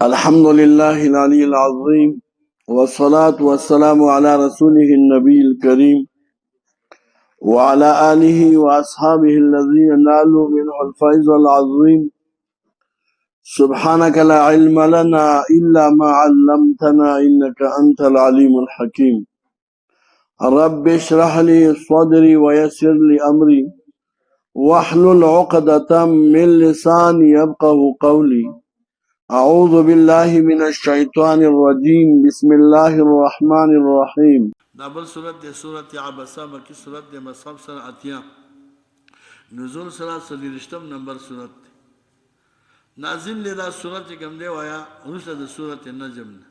الحمد لله العلي العظيم والصلاة والسلام على رسوله النبي الكريم وعلى آله وأصحابه الذين نالوا منه الفيض العظيم. سبحانك لا علم لنا إلا ما علمتنا إنك أنت العليم الحكيم. رب اشرح لي صدري ويسر لي أمري واحلل عقدة من لساني يفقه قولي. أعوذ بالله من الشيطان الرجيم. بسم الله الرحمن الرحيم. دابل سورت دے سورت عبسہ مکی سورت دے مصحف سر اتیاں نزول سر صدیرشتم نمبر سورت دے نازل لے دا سورت کم دے وایا رسل دا سورت نجم دے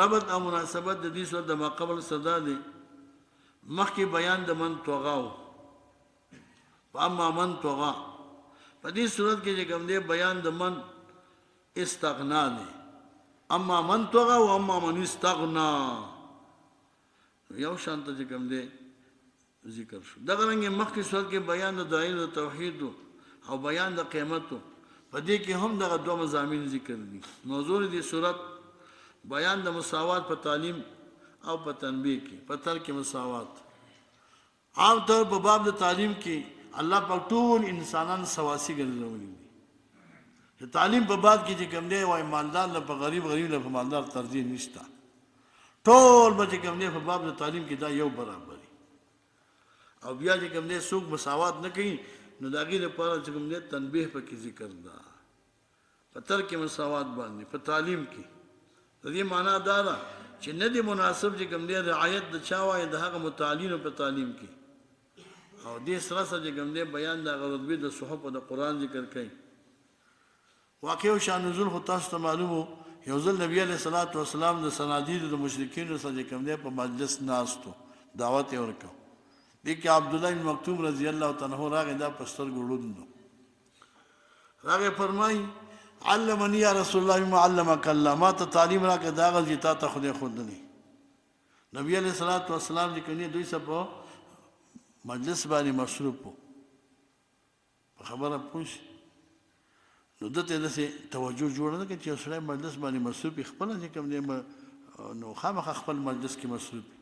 ربط او مناسبت دی سورت دا ما قبل صدا دے مخی بیان دا من توغاو فاما من توغا پا دی سورت کے کم دے بیان دا من استغنا دے اما من توغا و اما من استغنا یو شانتا چکم دے ذکر شو دغه رنګ مخکې صورت کې بیان د دلایل توحید او بیان د قیامت په دې کې هم دغه دوه مضامین ذکر دي. موضوع دې صورت بیان د مساوات په تعلیم او په تنبیه کې په ترک مساوات. عام طور په باب د تعلیم کې الله پاک ټول انسانان سواسی ګرځولي دي. تعلیم په باب کې چې کوم دی وای مالدار له په غریب له په مالدار ترجیح نشته. ټول به چې کوم دی په باب د تعلیم کې دا یو برابر او بیا چې کوم دی څوک مساوات نه کوي نو د هغې لپاره چې کوم دی تنبیه پکې ذکر ده په ترک مساوات باندې په تعلیم کې. د دې معنا دا ده چې نه دی مناسب چې کوم دی رعایت د چا وایي د هغه متعلینو په تعلیم کې او دې سره سره چې کوم دی بیان د هغه رتبې د صحف او د قرآن ذکر کوي. واقع شان نزول خو تاسو ته معلومو یو ځل نبی علیه الصلاة والسلام د صنادیدو د مشرکینو سره چې کوم دی په مجلس ناستو دعوت یې ورکړ. دې کې عبدالله بن مکتوم رضی الله تعالی عنہ راغی دا په سترګو ړوند و راغی فرمایي علمني یا رسول الله مما علمک الله ما ته تعلیم راکړه دا هغه چې تا ته خدای ښودلی. نبی علیه الصلاة والسلام چې کوم دی دوی سره په مجلس باندې مصروف و په خبره پوه شي نو دته داسې توجه جوړه نه کړي چې یو سړی مجلس باندې مصروف وي خپله چې کوم دی نو خامخا خپل مجلس کې مصروف وي.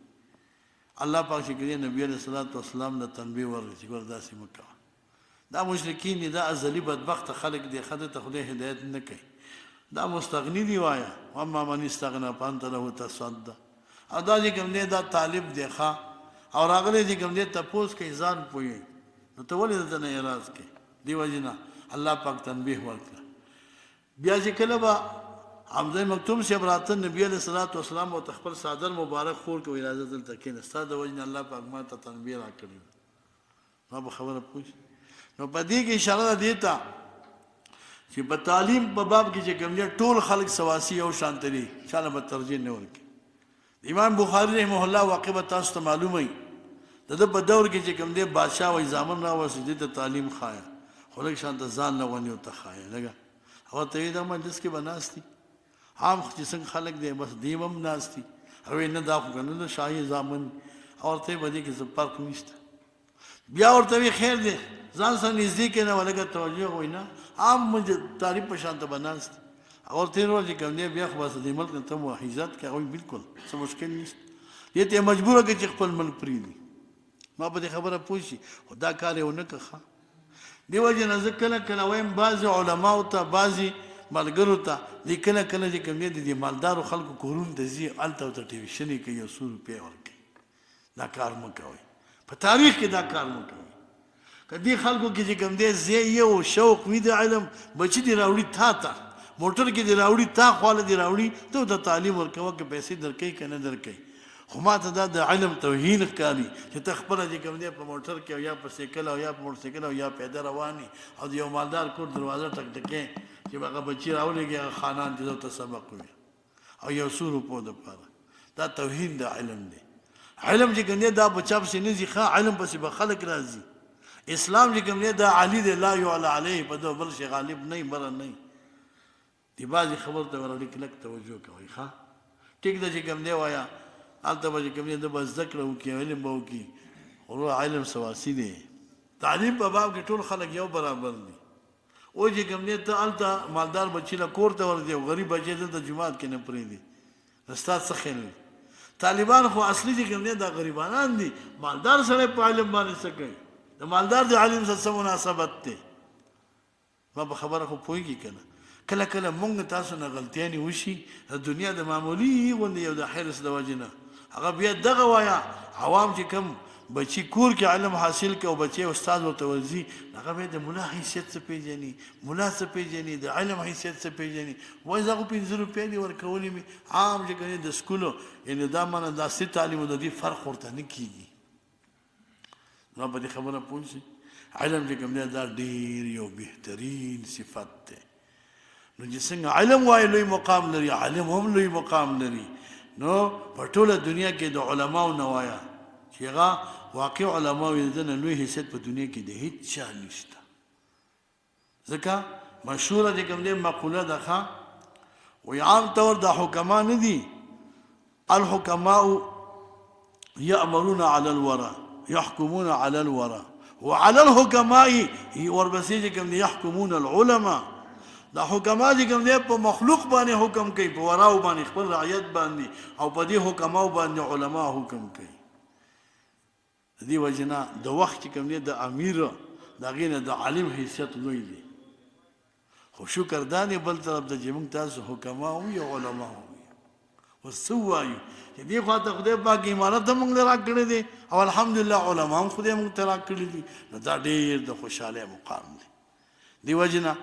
الله پاک چې کوي نبی علیه الصلاة والسلام د تنبیه ورغی چې ګوره داسې مه کوه. دا مشرکین دي دا ازلي بدبخته خلک دي ښځې ته خدای هدایت نه کوي. دا مستغني دي وایه واما من استغنا فانت له تصدى او دا چې کوم دی دا طالب دی ښه او راغلی چې کوم دی تپوس کوي ځان پوهېږي نو ته ولې دته نه اعراض کوې. دې وجې نه الله پاک تنبیه ورکړه. بیا چې کله به حمزه مکتوم صاحب راته نبی علیه الصلاة والسلام او خپل صادر مبارک خور کوي راځه دلته کښېنه ستا د وجې نه الله پاک ما ته تنبیه راکړې ما به خبره پوه شي. نو په دې کې اشاره ده دې ته چې په تعلیم په باب کې چې کوم دی ټول خلک سواسي یو شان دي چا له به ترجیح نه ورکړي. امام بخاري رحمه الله واقع به تاسو ته معلومه وي د ده په دور کې چې کوم دی بادشاه وایي زامن راوستي دې ته تعلیم ښایه خو لږ شان ته ځان نه ونیو ته ښایه لږه او ته یې دا مجلس کې به ناست دي عام چې څنګه خلک دی بس دیم هم ناست دي او نه دا خو که نه د شاهي زامن او ورته یې به دې کې څه فرق نشته. بیا ورته وي خیر دی ځان سره نږدې کښېنه ولږه توجه وایي نه عام تعریف په شان ته به ناست دي او ورته یې چې کوم دی بیا خو بس دې ملک نه ته مو حیزت کوې هغوی بلکل څه مشکل نشته. دې ته یې مجبوره کړي چې خپل ملک پرېږدي. ما په دې خبره پوه شي خو دا کار یې ونه کړه. دې وجې نه زه کله کله وایم بعضې علماو ته بعضې ملګرو ته دې کله کله چې کوم دی د دې مالدارو خلکو کورونو ته ځي هلته ورته ټیوشن یې کوي یو څو روپۍ ورکوي. دا کار مه کوئ په تاریخ کې دا کار مه کوئ. که دې خلکو کې چې کوم دی ځای یو شوق وي د علم بچي دې راوړي تا ته موټر کې دې راوړي تا خواله دې راوړي ته ورته تعلیم ورکوه که پیسې درکوي که نه درکوي. خو ما ته دا د علم توهین ښکاري چې ته خپله چې کوم دی په موټر کې او یا په سایکل او یا په موټر سایکل او یا پیاده روان وي او د یو مالدار کور دروازه ټکټکې چې هغه بچي راولېږي هغه خانان چې ورته سبق وي او یو څو روپو دپاره. دا توهین د علم دی. علم چې کوم دی دا په چا پسې نه ځي ښه علم پسې به خلک راځي. اسلام چې کوم دی دا علي دی لا یعلى علیه په دو بل شي غالب نه بره نه دی. بعضې خبرو ته ور لږ توجه کوئ ښه ټیک ده چې کوم دی وایه هلته به چې کوم دی ده به زده کړه وکړي علم به وکړي خو علم سواسي دی. تعلیم په باب کې ټول خلک یو برابر دي او چې کوم دې ته الته مالدار بچی له کور ته ورځي او غریب بچی دلته جماعت کې نه پرېږدي استاد څه خیال دی طالبان خو اصلي چې کوم دي دا غریبانان دي مالدار سره په علم باندې څه کوي د مالدار د علم سره څه مناسبت دی ما په خبره خو پوهېږي که نه کله کله مونږ تاسو نه غلطیانې وشي د دنیا د معمولي غوندې یو د حرص د وجې نه هغه بیا دغه وایه عوام چې کوم بچی کور کې علم حاصل کوي او بچی استاد ورته ورځي هغه بیا د ملا حیثیت څه پېژني ملا څه پېژني د علم حیثیت څه پېژني وایي زه خو 5 روپۍ دې ورکولې مې عام چې کوي د سکولو یعنې دا مانه د اصلي تعلیم د دې فرق ورته نه کېږي نو په دې خبره پوه شي علم چې کوم دی دا ډېر یو بهترین صفت دی نو چې څنګه علم وایي لوی مقام لري علم هم لوی مقام لري نو په ټوله دنیا کې د علماو نه وایه چې هغه واقع علماو یې د نه لوی حیثیت په دنیا کې د هیڅ چا نشته ځکه مشهوره چې کوم دی مقوله ده ښه وایي عام طور دا حکما نه دي الحکماء یأمرون علی الورى يحكمون على الورى وعلى الحكماء ورپسې چې کوم دی يحكمون العلماء دا حکما چې کوم دی په مخلوق باندې حکم کوي په وراو باندې خپل رعیت باندې او په دې حکماو باندې علما حکم کوي دې وجه نه د وخت چې کوم دی د امیر د هغې نه د عالم حیثیت لوی دی خو شکر دا دی بل طرف ته چې موږ تاسو حکما هم یو علما هم اوس څه ووایو چې دې خواته خدای پاک امارت هم موږ له راکړی دی او الحمدلله علما هم خدای موږ ته راکړي دي نو دا ډېر د خوشحالۍ مقام دی دې وجې نه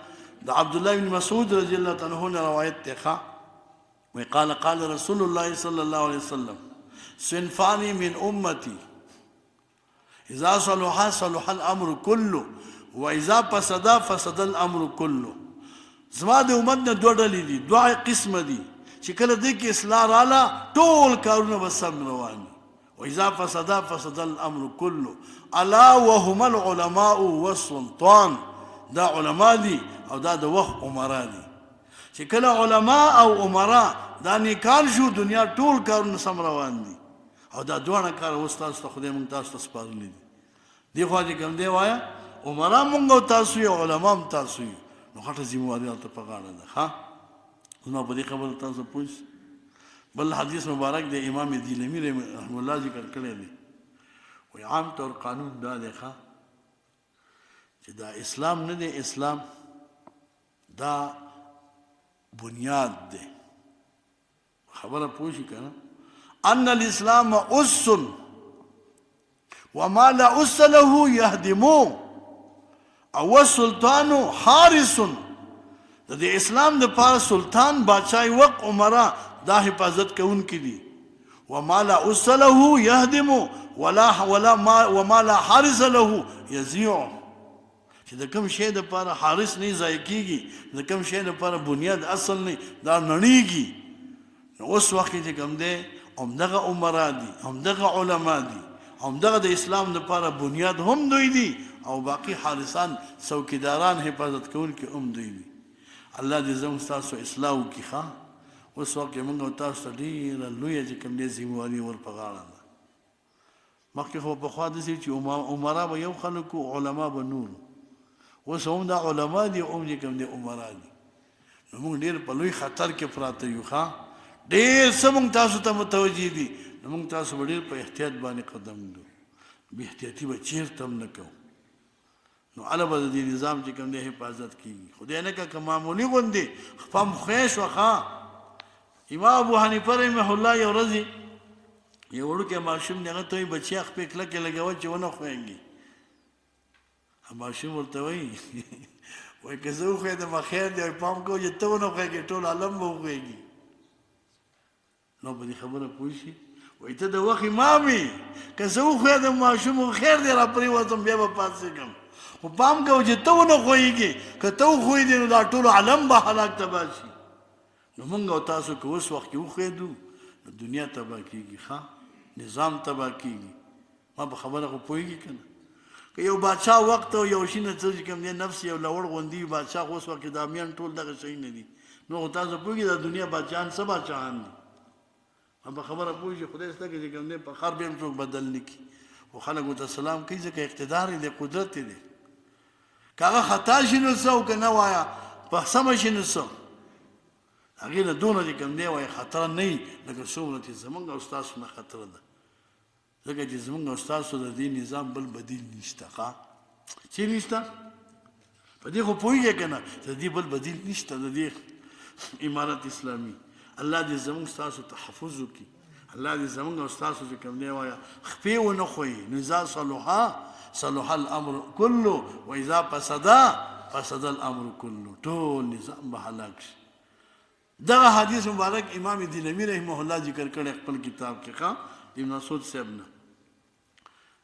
د عبدالله بن مسعود رضی الله تعالی عنه روایت دی ښه وی قال رسول الله صلی الله علیه وسلم صنفان من امتی اذا صلحا صلح الامر كله واذا فسدا فسد الامر كله زما د امت نه دوه ډلې دي دوه قسمه دي چې کله دې کې اصلاح رااله ټول کارونه به سم روان واذا فسدا فسد الامر كله الا وهم العلماء والسلطان دا علما دي او دا د وخت عمرا دي چې کله علما او عمرا دا نیکان شو دنیا ټول کارونه سم روان دي او دا دوه کار اوس تاسو ته خدای مونږ تاسو ته سپارلی دي دی خو دې کوم دی وایه عمرا مونږ او تاسو یو علما هم تاسو یو نو غټه ذمہواري ته په غاړه ده ښه نو په دې خبره تاسو پوښ بل حدیث مبارک د امام دیلمی رحمه الله ذکر کړی دی وی عام طور قانون دا دی ښه چې دا اسلام نه دی اسلام دا بنیاد دی خبره پوښی کنه ان الاسلام اس وما لا اس له يهدمو او السلطان حارس د اسلام د پاره سلطان بادشاہي وق عمره دا حفاظت کوونکي دي وما لا اس له يهدمو وما لا حارس له يذيع چې د کوم شی د پاره حارس نه ځای کیږي د کوم شی د پاره بنیاد اصل نه دا نړیږي نو اوس وخت چې کوم دی همدغه عمرا دي همدغه علما دي همدغه د اسلام د پاره بنیاد هم دوی دي او باقی حارسان څوکیداران حفاظت کوونکي هم دوی دي الله دې زموږ تاسو اصلاح وکړي ښه اوس وخت کې موږ تاسو ته ډېره لویه چې کوم دی ذمہواري ور په غاړه ده مخکې خو پخوا داسې چې عمرا به یو خلک وو علما به نور اوس هم دا علما دي هم چې کوم دی عمرا دي نو موږ ډېر په لوی خطر کې پراته یو ښه ډېر څه موږ تاسو ته متوجه دي نو موږ تاسو به ډېر په احتیاط باندې قدم ږدو بې احتیاطي به چېرته هم نه کوو نو هله به د دې نظام چې کوم دی حفاظت کېږي خدای نه که معمولي غوندې خپم خویش وښه امام ابو حنیفه رحمه الله یو ورځ یو وړوکی ماشوم دی هغه ته وایي بچیا خپې کلکې لګوه چې ونه خویږي ماشوم ورته وایي وایي که زه وښوېدم خیر دی پام کوه چې ته ونه خویږې ټول عالم به وښویږي نو په دې خبره پوه شي وایي ته د وخت امام یې که زه وښوېدم ماشوم خیر دی را پرېوتم بیا به پاڅېږم خو پام کوه چې ته ونه خویږې که ته وښوېدې نو دا ټول عالم به هلاک تباه شي نو موږ او تاسو که اوس وخت کې وښوېدو نو دنیا تباه کېږي ښه نظام تباه کېږي ما په خبره خو پوهېږي که نه که یو بادشاه وخت او یو شي نه څه چې کوم دی نفس یو لوړ غوندي وي بادشاه خو اوس وخت کې دا میان ټول دغه شی نه دي نو خو تاسو پوهېږي دا دنیا بادشاهان څه بادشاهان دي ما په خبره پوهېږي خدای سته کې چې کوم دی په خر به هم څوک بدل نه کړي خو خلک ورته سلام کوي ځکه اقتدار یې دی قدرت یې دی کاغه خطا شي نو څه او که نه وایه په سمه شي نو څه هغې نه دونه چې کوم دی وایي خطره نه وي لکه څومره چې زمونږ او ستاسو نه خطره ده ځکه چې زمونږ او ستاسو د دې نظام بل بدیل نشته ښه چې نشته په دې خو پوهېږې که نه د دې بل بدیل نشته د دې امارت اسلامي الله دې زمونږ ستاسو تحفظ وکړي الله دې زمونږ او ستاسو چې کوم دی وایه خپې ونه خویي نو اذا صلح الامر كله واذا فسد الامر كله ټول نظام به هلاک شي دغه حدیث مبارک امام دینوي رحمه الله ذکر کړی خپل کتاب کې ښه ابن مسعود صاحب نه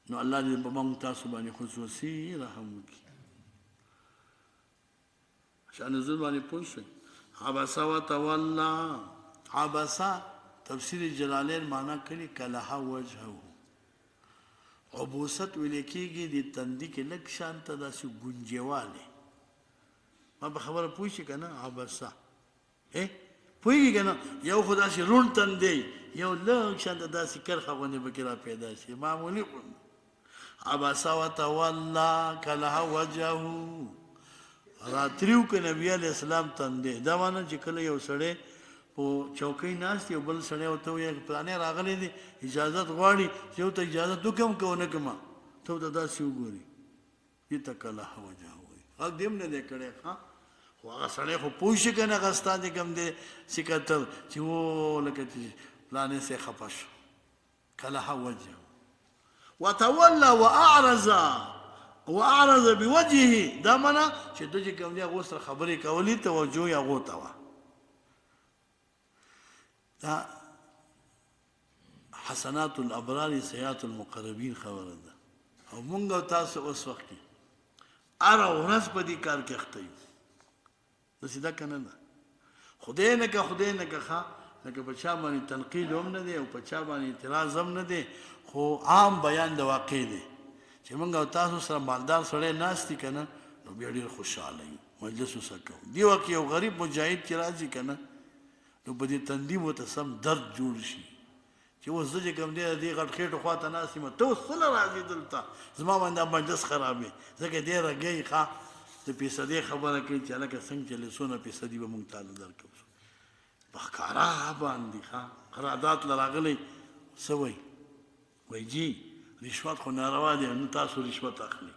نو الله دې په موږ تاسو باندې خصوصي رحم وکړي شان نزول باندې پوه شئ عبس وتولى عبس تفسیر جلالین معنا کړي کلها وجهه عبوست ویل کېږي د تندي کې لږ شان ته داسې ګونجېوالی ما په خبره پوه شئ که نه عبسه پوهېږي که نه یو خو داسې روڼ تندی یو لږ شان ته داسې کرښه غوندې پکې را پیدا شي معمولي غوندې عبس وتولى کلها وجهه راتریو که نبی علیہ السلام تندی دا مانا چې کله یو سړی په چوکۍ ناست یو بل سړی ورته وایي پلانی راغلی دی اجازت غواړي چې یو ته اجازت وکړم که ونه کړم ته ورته داسې وګوري دې ته کلها وجهه وایي غږ دې هم نه دی کړی ښه خو هغه سړی خو پوه شي که نه هغه ستا چې کوم دی چې کتل چې و لکه چې پلانی سې خفه شو کلها وجهه وتولى واعرض بوجهه دا معنا چې د چې کوم دی هغه سره خبرې کولې توجه یې هغو ته وه دا حسنات الابرار سیئات المقربین خبره ده او مونږ او تاسو اوس وخت کې هره ورځ په دې کار کې اخته یو داسې ده که نه ده خدای نه که ښه لکه په چا باندې تنقید هم نه دی او په چا باندې اعتراض هم نه دی خو عام بیان د واقع دی چې موږ او تاسو سره مالدار سړی ناست دي که نه نو بیا ډېر خوشحاله یو مجلس ورسره کوو دې وخت یو غریب مجاهد چې راځي که نه نو په دې تندي ورته سم درد جوړ شي چې اوس زه چې کوم دی د دې غټ خېټو خوا ته ناست یم ته اوس څله راځې دلته زما باندې دا مجلس خرابې ځکه دې رګی ښه د فیصدې خبره کوي چې هلکه څنګه چې څونه فیصدي به موږ تاله درکوو په ښکاره باندې ښه قرارداد له راغلی څه وایي وایي جی رشوت خو ناروا دی نو تاسو رشوت اخلي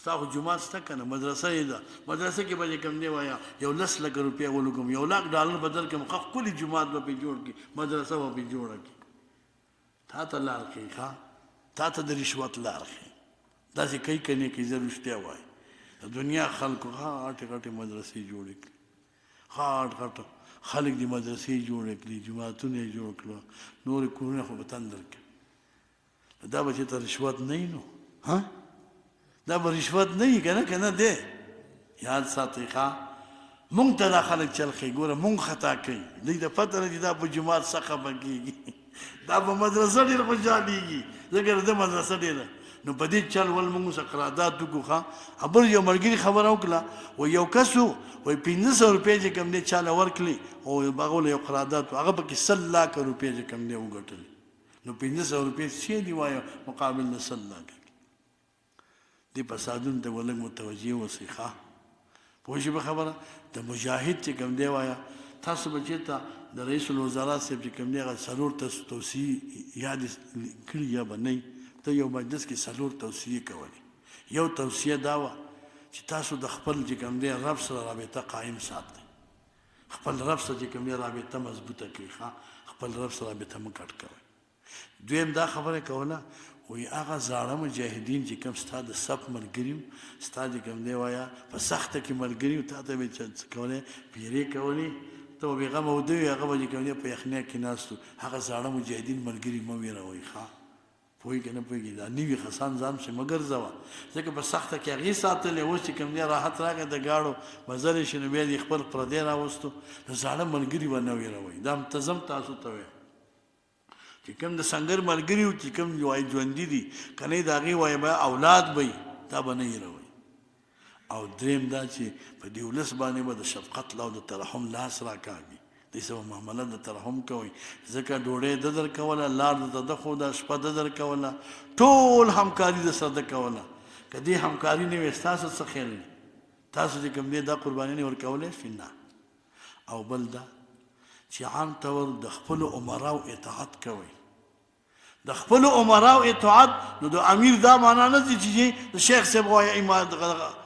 ستا خو جومات شته که نه مدرسه یې ده مدرسه کې به چې کوم دی وایه یو 10 لکه روپۍ ولګم $1,00,000 به درکړم ښه ښکلي جومات به پرې جوړ کړي مدرسه به پرې جوړه کړي تا ته لار ښیي ښه تا ته د رشوت لار ښیي داسې کوي که نه کوي زه رښتیا وایي د دنیا خلکو غټې غټې مدرسې جوړې کړي غټ خلک دې مدرسې جوړې کړي جوماتونه یې جوړ کړه نورې کورونه خو به تندر کړي دا به چې ته رشوت نه وي نو دا به رشوت نه وي که نه دی یاد ساتئ ښه مونږ ته دا خلک چل ښیي ګوره مونږ خطا کوي دوی ته پته نه چې دا په جومات څه خفه کېږي دا په مدرسه ډېر خوشحالېږي ځکه د مدرسه ډېره نو په دې چل ول مونږ سره قرارداد وکړو ښه بل یو ملګري خبره وکړه و یو کس و وایي 500 روپۍ چې کوم دی چاله ورکړلې او هغه له یو قرارداد هغه پکې 100 لکه روپۍ چې کوم دی وګټلې نو 500 روپۍ څه دی وایه مقابل د 100 لکه دې فسادونو ته ولږ متوجه اوسئ ښه پوه شئ په خبره د مجاهد چې کوم دی وایه تاسو به چېرته د رئیس الوزرا صاحب چې کوم دی هغه 4 توصیې یاد کړي یا به نه ته یو مجلس کې 4 توصیې کولې یو توصیه دا وه چې تاسو د خپل چې کوم دی رب سره رابطه قایم ساتئ خپل رب سره چې کوم دی رابطه مضبوطه کړئ ښه خپل رب سره رابطه مه کټ کوئ دویم دا خبره کوله وایي هغه زاړه مجاهدین چې کوم ستا د صف ملګري وو ستا چې کوم دی وایه په سخته کې ملګري وو تا ته به څه کولی پیرې کولې ته به بېغمه وده وي هغه به چې کوم دی په یخنۍ کې ناست وو هغه زاړه مجاهدین ملګري مه ویروئ ښه پوهېږي که نه پوهېږي دا نوي کسان ځان پسې مه ګرځوه ځکه په سخته کې هغې ساتلې اوس چې کوم دی راحت راغی د ګاډو مزل یې شي نو بیا دې خپل پردی راوستو نو زاړه ملګري به نه ویروئ دا منتظم تاسو ته وایم چې کوم د سنګر ملګري وو چې کوم وایي ژوندي دي که نه د هغې وایي به اولاد به وي دا به نه هېروئ او دریم دا چې په دې ولس باندې به د شفقت او د ترحم لاس راکاږي دې سره معامله د ترحم کوئ ځکه ډوډۍ ده درکوله لار درته ده ښوده شپه ده درکوله ټول همکاري د سره ده کوله که دې همکاري نه وي ستاسو څه خیال دی تاسو چې کوم دی دا قرباني نه ورکولی شئ نه. او بل دا چې عام طور د خپلو عمراو اطاعت کوئ. د خپلو عمراو اطاعت نو د امیر دا معنا نه دي چې د شیخ صاحب وایي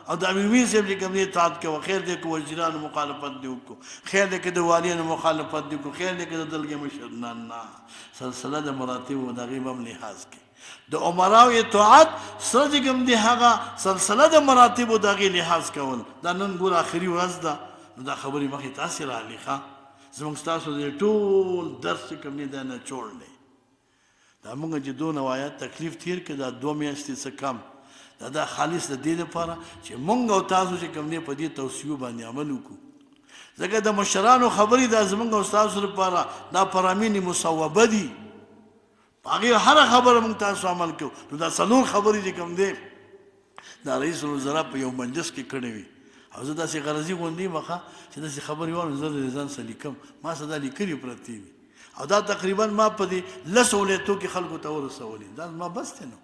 او د امیر میر صاحب چې کوم دی اطاعت کوه، خیر دی که وزیرانو مخالفت دی وکړو، خیر دی که د والیانو مخالفت دی وکړو، خیر دی که د دلګې مشر. نه سلسله د مراتبو د هغې به هم لحاظ کوي. د عمراو اطاعت سره چې کوم دی هغه سلسله د مراتبو د هغې لحاظ کول. دا نن ګور آخري ورځ ده نو دا خبرې مخې تاسې راغلي ښه. زموږ ستاسو د ټول درس چې کوم دی دا نچوړ دی. دا موږ چې دونه وایات تکلیف تیر کړه دا 2 میاشتې څه کم دا خالص د دې لپاره چې موږ او تاسو چې کوم دی په دې توصیو باندې عمل وکړو. ځکه د مشرانو خبرې دا زموږ او تاسو لپاره دا پرامین مصوبه دي. په هغې هره خبره موږ تاسو عمل کوو. نو دا 4 خبرې چې کوم دی دا رئیس الوزرا په یو مجلس کې کړې وي او زه داسې غرضي غوندې مخه چې داسې خبرې وایم زه د ځان سره لیکم ما څه دا لیکلي پرتې وي او دا تقریبا ما په دې 10 ولایتو کې خلکو ته ورسولي. دا ما بس دی نو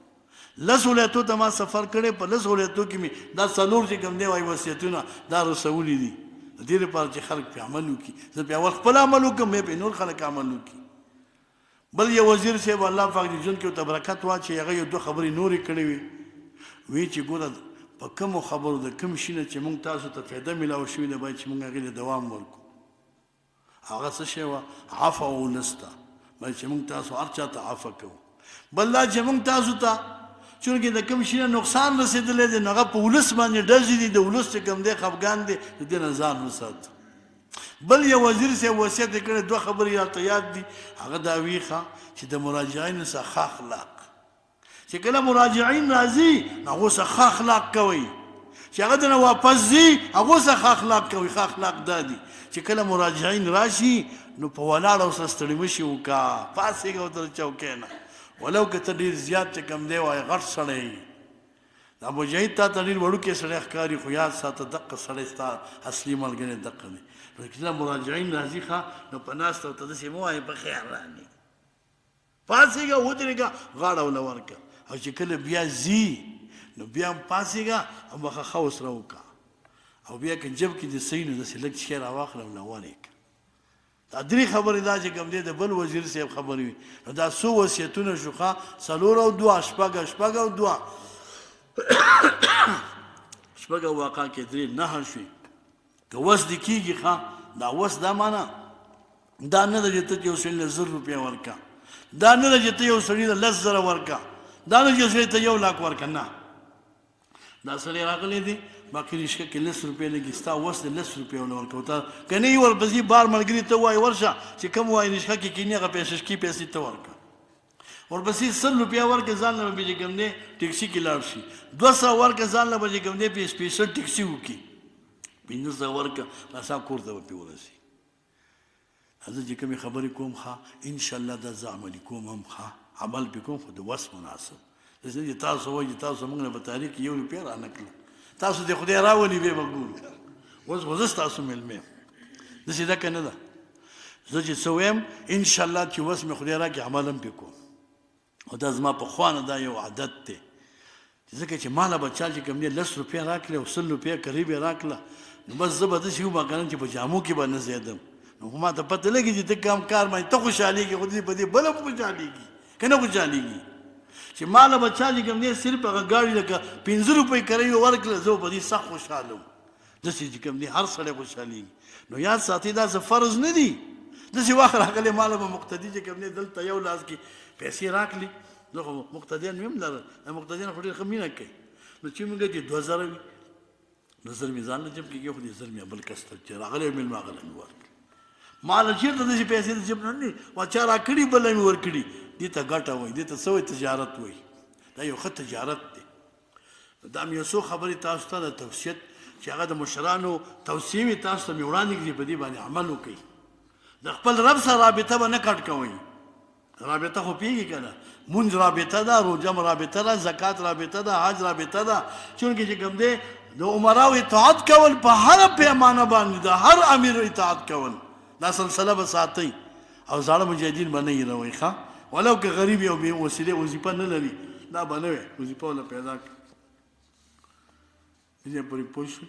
10 ولایتو ته ما سفر کړی په 10 ولایتو کې مې دا 4 چې کوم دی وایي وصیتونه دا رسولي دي د دې لپاره چې خلک پرې عمل وکړي. زه پرې اول خپل عمل وکړم بیا پرې نور خلک عمل وکړي. بل یو وزیر صاحب الله پاک دې ژوند کې ورته برکت واچوي هغه یو 2 خبرې نورې کړې وي. وی چې ګوره په کومو خبرو د کوم شي نه چې موږ تاسو ته فایده میلاو شوي ده باید چې موږ هغې ته دوام ورکړو. هغه څه شی وه عفو ولس ته باید چې موږ تاسو هر چا ته عفو کوو. بل دا چې موږ تاسو ته چونکې د کوم شي نه نقصان رسېدلی دی نو هغه په ولس باندې ډزې دي د ولس چې کوم دی خفګان دی د دې نه ځان وساتو. بل یو وزیر صاحب وصیت یې کړی 2 خبرې راته یاد دي. هغه دا وی ښه چې د مراجعینو څخه ښه اخلاق چې کله مراجعین راځي نو هغو څخه ښه اخلاق کوئ. چې هغه دنه واپس ځي هغو څخه ښه اخلاق کوئ. ښه اخلاق دا دي چې کله مراجعین راشي نو په ولاړه ورسره ستړي مه شي وکړه پاڅېږه ورته د چوکۍ نه ولو که ته ډېر زیات چې کوم دی وایي غټ سړی دا مجاهد تا ته ډېر وړوکی سړی ښکاري خو یاد ساته دقه سړی ستا اصلي ملګری دقه دی. نو کله مراجعین راځي ښه نو په ناسته ورته داسې مه وایې په خیر رانې پاڅېږه ودرېږه غاړه وله ورکړه او چې کله بیا ځي نو بیا هم پاڅېږه او مخه ښه ورسره وکړه او بیا که جب کې دې صحیح نو داسې لږ شی راواخله او له ورې کړه. دا 3 خبرې دا چې کوم دی د بل وزیر صاحب خبرې وي نو دا 100 وصیتونه شو ښه 4 او 2 شپږ او 2 شپږ واقع کې 3 9 شوي. که وس دې کېږي ښه دا وس دا معنا دا نه ده چې ته یو سړي له 1000 روپۍ ورکړه دا نه ده چې ته یو سړي له 10,000 ورکړه دا نه چې یو سړي ته 1 لاک ورکړه نه. دا سړی راغلی دی باقي رشکه کې 10 روپۍ لګي ستا وس د 10 روپۍ ونه ورکوه ته که نه یې ورپسې بار ملګري ته وایي ورشه چې کوم وایي رشکه کې کیني هغه پیسې ته ورکړه ورپسې 100 روپۍ ورکړه ځان له به چې کوم دی ټیکسي کې لاړ شي 200 ورکړه ځان له به چې کوم دی په سپیشل ټیکسي وکړي 1500 ورکړه ناڅاپ کور ته به پرې ورسي. زه چې کومې خبرې کوم ښه انشاءالله دا زه عملي کوم هم ښه عمل پرې کوم خو د وس مناسب داسې چې تاسو وایي چې تاسو موږ نه په تاریخ کې 1 روپۍ رانه کړله تاسو دې خدای راولي بیا به ګورو اوس خو زه ستاسو مېلمه یم داسې ده که نه ده. زه چې څه وایم انشاءالله چې وس مې خدای راکړي عمل هم پرې کوم او دا زما پخوا نه دا یو عادت دی ځکه چې ماله به چا چې کوم دی 10 روپۍ راکړې او 100 روپۍ قریب یې راکړله نو بس زه به داسې وم که نه چې په جامو کې به نه زیدم نو خو ما ته پته لګي چې ته کوم کار باندې ته خوشحالېږي خو دې په دې بله خوشحالېږي که نه خوشحالېږي چې ماله به چا چې کوم دی صرف هغه ګاډي لکه 15 روپۍ کرۍ ورکړله زه په دې سخت خوشحاله وم داسې چې کوم دی هر سړی خوشحالېږي. نو یاد ساتئ دا څه فرض نه دي داسې وخت راغلی ماله به مقتدي چې کوم دی دلته یو لاس کې پیسې راکړي زه خو مقتدیان مې هم لرل مقتدیان خو ډېر ښه مینه کوي نو چې موږ چې 2000 وي 2000 مې ځان له جب کې خو دې 1000 مې بل کس ته چې راغلی مېلمه هغه له مې ورکړي ماله چېرته داسې پیسې د جب نه دي ما چا راکړي بله مې ورکړي دې ته ګټه وایي دې ته څه وایي تجارت وایي دا یو ښه تجارت دی. دا مې یو څو خبرې تاسو ته د توصیت چې هغه د مشرانو توصیې مې تاسو ته مې وړاندې کړي په دې باندې عمل وکړئ. د خپل رب سره رابطه به نه کټ کوئ رابطه خو پیږي که نه مونځ رابطه ده روژه رابطه ده زکات رابطه ده حج رابطه ده چونکې چې کوم دی د عمراو اطاعت کول په هره پیمانه باندې د هر امیر اطاعت کول دا سلسله به ساتئ او زاړه مجاهدین به نه هېروئ ښه ولو که غریب یو بې وسیلې وظیفه نه لري دا به نه وی وظیفه وله پیدا کړه دې پورې پوه شوئ.